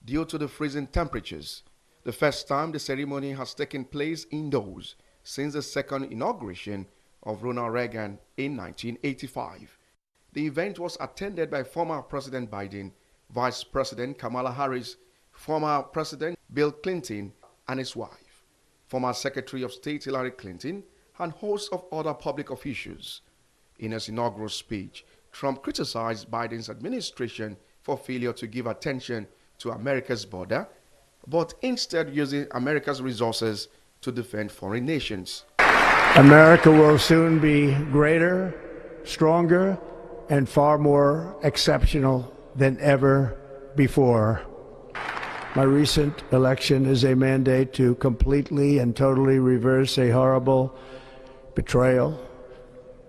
due to the freezing temperatures. The first time the ceremony has taken place indoors since the second inauguration of Ronald Reagan in 1985. The event was attended by former President Biden, Vice President Kamala Harris, former President Bill Clinton and his wife, former Secretary of State Hillary Clinton, and hosts of other public officials. In his inaugural speech, Trump criticized Biden's administration for failure to give attention to America's border, but instead using America's resources to defend foreign nations. America will soon be greater, stronger, and far more exceptional than ever before. My recent election is a mandate to completely and totally reverse a horrible betrayal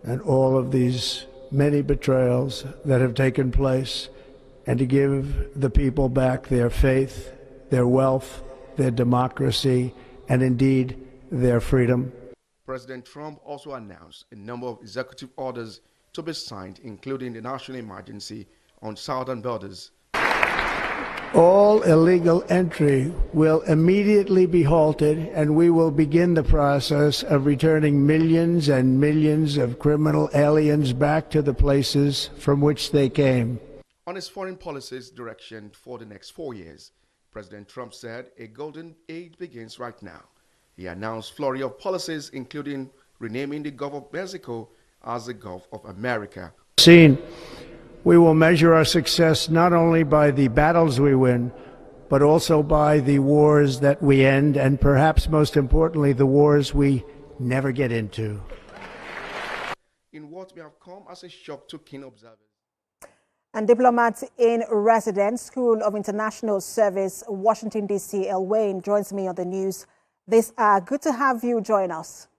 and all of these many betrayals that have taken place, and to give the people back their faith, their wealth, their democracy, and indeed their freedom. President Trump also announced a number of executive orders to be signed, including the national emergency on southern borders. All illegal entry will immediately be halted, and we will begin the process of returning millions and millions of criminal aliens back to the places from which they came. On his foreign policy's direction for the next 4 years, President Trump said a golden age begins right now. He announced a flurry of policies, including renaming the Gulf of Mexico as the Gulf of America. We will measure our success not only by the battles we win, but also by the wars that we end, and perhaps most importantly, the wars we never get into. In what may have come as a shock to keen observers. And diplomat in residence, School of International Service, Washington, D.C., El Wayne, joins me on the news this hour. Good to have you join us.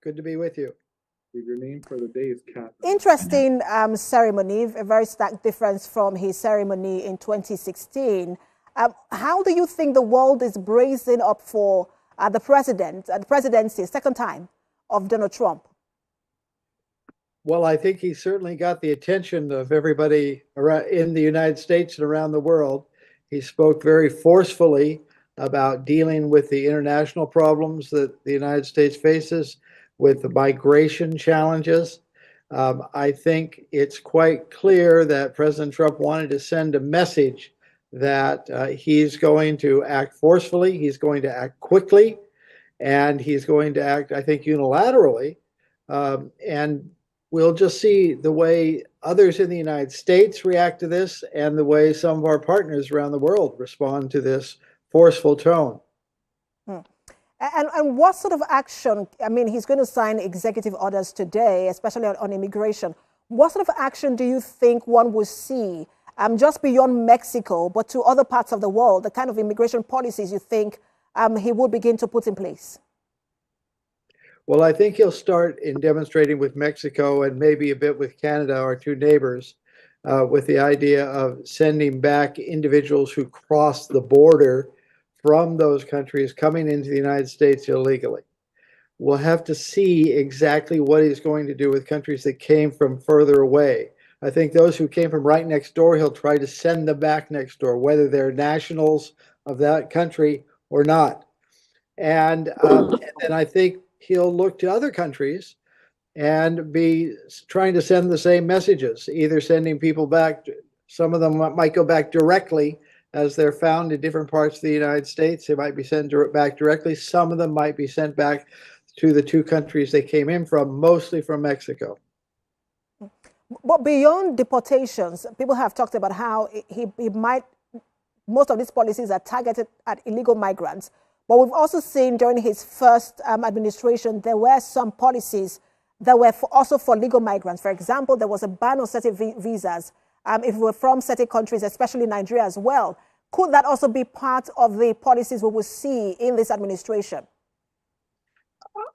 Good to be with you. Your name for the day is Kat. Interesting ceremony, a very stark difference from his ceremony in 2016. How do you think the world is bracing up for the presidency, second time of Donald Trump? Well, I think he certainly got the attention of everybody in the United States and around the world. He spoke very forcefully about dealing with the international problems that the United States faces, with the migration challenges. I think it's quite clear that President Trump wanted to send a message that he's going to act forcefully, he's going to act quickly, and he's going to act, I think, unilaterally. And we'll just see the way others in the United States react to this and the way some of our partners around the world respond to this forceful tone. And what sort of action, I mean, he's going to sign executive orders today, especially on immigration. What sort of action do you think one will see just beyond Mexico, but to other parts of the world, the kind of immigration policies you think he will begin to put in place? Well, I think he'll start in demonstrating with Mexico and maybe a bit with Canada, our two neighbors, with the idea of sending back individuals who cross the border from those countries coming into the United States illegally. We'll have to see exactly what he's going to do with countries that came from further away. I think those who came from right next door, he'll try to send them back next door, whether they're nationals of that country or not. And I think he'll look to other countries and be trying to send the same messages, either sending people back. Some of them might go back directly as they're found in different parts of the United States. They might be sent back directly. Some of them might be sent back to the two countries they came in from, mostly from Mexico. But beyond deportations, people have talked about how most of these policies are targeted at illegal migrants. But we've also seen during his first administration, there were some policies that were also for legal migrants. For example, there was a ban on certain visas if we're from certain countries, especially Nigeria as well. Could that also be part of the policies we will see in this administration?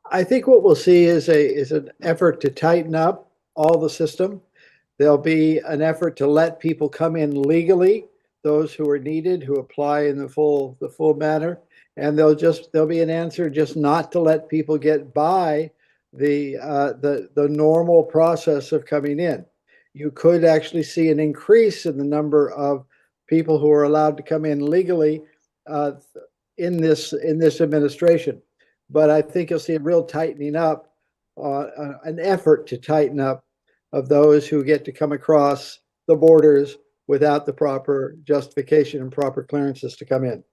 I think what we'll see is an effort to tighten up all the system. There'll be an effort to let people come in legally, those who are needed, who apply in the full manner, and there'll be an answer just not to let people get by the normal process of coming in. You could actually see an increase in the number of people who are allowed to come in legally in this administration. But I think you'll see a real tightening up, an effort to tighten up of those who get to come across the borders without the proper justification and proper clearances to come in.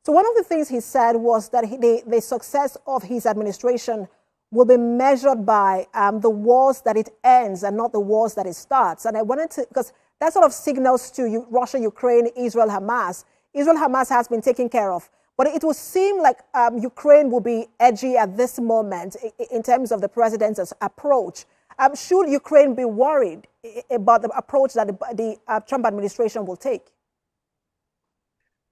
So one of the things he said was that the success of his administration will be measured by the wars that it ends and not the wars that it starts. And I wanted to, because that sort of signals to Russia, Ukraine, Israel, Hamas. Israel, Hamas has been taken care of. But it would seem like Ukraine will be edgy at this moment in terms of the president's approach. Should Ukraine be worried about the approach that the Trump administration will take?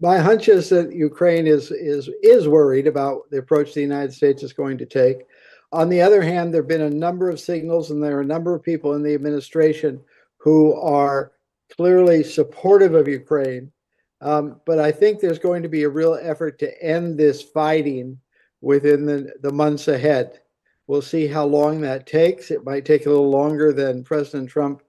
My hunch is that Ukraine is worried about the approach the United States is going to take. On the other hand, there have been a number of signals, and there are a number of people in the administration who are clearly supportive of Ukraine. But I think there's going to be a real effort to end this fighting within the months ahead. We'll see how long that takes. It might take a little longer than President Trump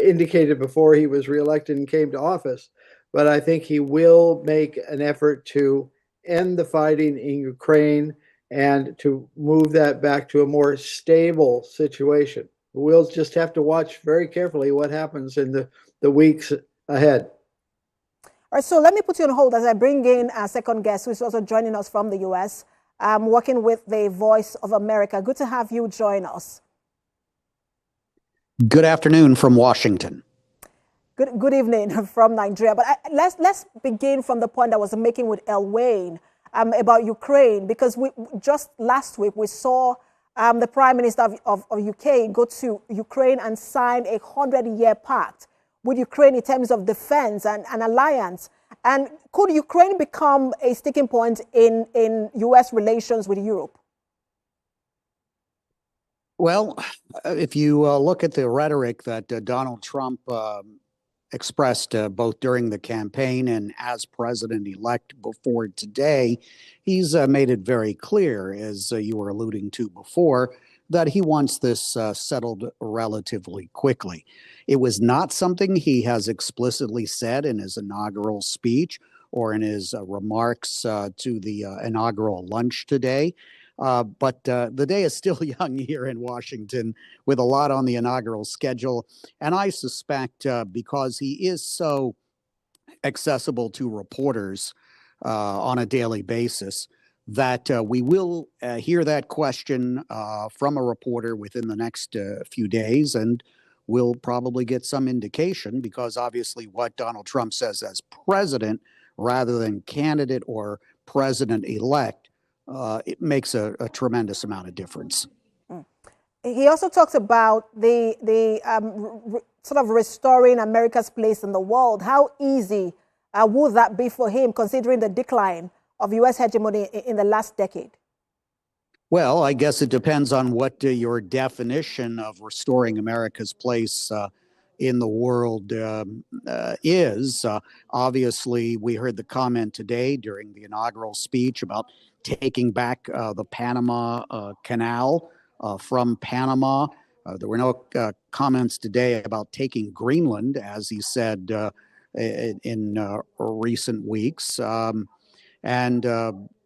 indicated before he was reelected and came to office. But I think he will make an effort to end the fighting in Ukraine and to move that back to a more stable situation. We'll just have to watch very carefully what happens in the weeks ahead. All right, so let me put you on hold as I bring in our second guest, who is also joining us from the U.S., working with the Voice of America. Good to have you join us. Good afternoon from Washington. Good evening from Nigeria. But let's begin from the point I was making with El Wayne about Ukraine, because just last week we saw the Prime Minister of UK go to Ukraine and sign a 100-year pact with Ukraine in terms of defense and an alliance. And could Ukraine become a sticking point in U.S. relations with Europe? Well, if you look at the rhetoric that Donald Trump expressed both during the campaign and as president-elect before today, he's made it very clear, as you were alluding to before, that he wants this settled relatively quickly. It was not something he has explicitly said in his inaugural speech or in his remarks to the inaugural lunch today. But the day is still young here in Washington with a lot on the inaugural schedule. And I suspect because he is so accessible to reporters on a daily basis, that we will hear that question from a reporter within the next few days, and we'll probably get some indication, because obviously what Donald Trump says as president rather than candidate or president-elect, it makes a tremendous amount of difference. He also talks about the sort of restoring America's place in the world. How easy would that be for him, considering the decline of U.S. hegemony in the last decade? Well, I guess it depends on what your definition of restoring America's place in the world is. Obviously, we heard the comment today during the inaugural speech about taking back the Panama Canal from Panama. There were no comments today about taking Greenland, as he said in recent weeks. And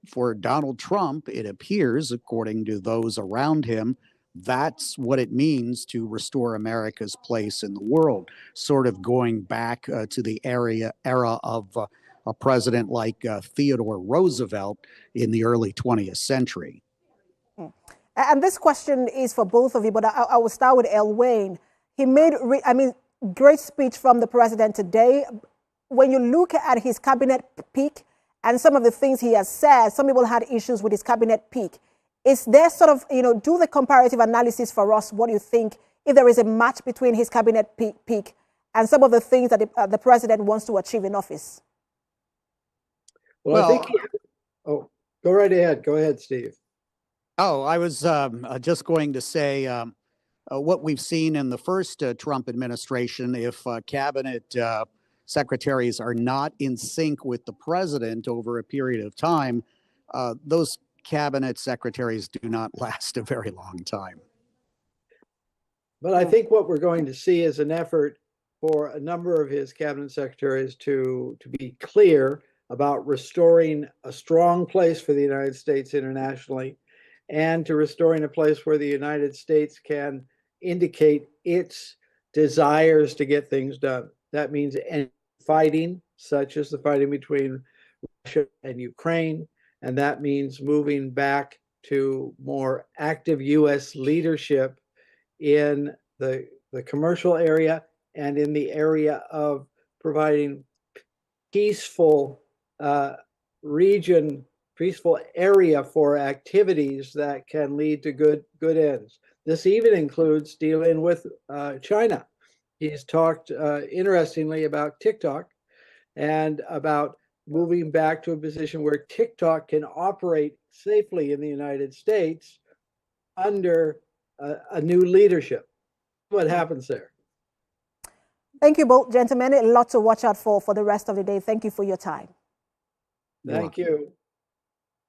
for Donald Trump, it appears, according to those around him, that's what it means to restore America's place in the world, sort of going back to the era of a president like Theodore Roosevelt in the early 20th century. And this question is for both of you, but I will start with El Wayne. He made, great speech from the president today. When you look at his cabinet peak and some of the things he has said, some people had issues with his cabinet peak. Is there sort of, do the comparative analysis for us, what you think, if there is a match between his cabinet peak and some of the things that the president wants to achieve in office? Well, I think go right ahead. Go ahead, Steve. Oh, I was just going to say what we've seen in the first Trump administration, if cabinet secretaries are not in sync with the president over a period of time, those cabinet secretaries do not last a very long time. But I think what we're going to see is an effort for a number of his cabinet secretaries to be clear about restoring a strong place for the United States internationally, and to restoring a place where the United States can indicate its desires to get things done. That means end fighting, such as the fighting between Russia and Ukraine, and that means moving back to more active U.S. leadership in the commercial area and in the area of providing peaceful peaceful area for activities that can lead to good ends. This even includes dealing with China. He's talked interestingly about TikTok and about moving back to a position where TikTok can operate safely in the United States under a new leadership. What happens there? Thank you both, gentlemen. A lot to watch out for the rest of the day. Thank you for your time. Thank you.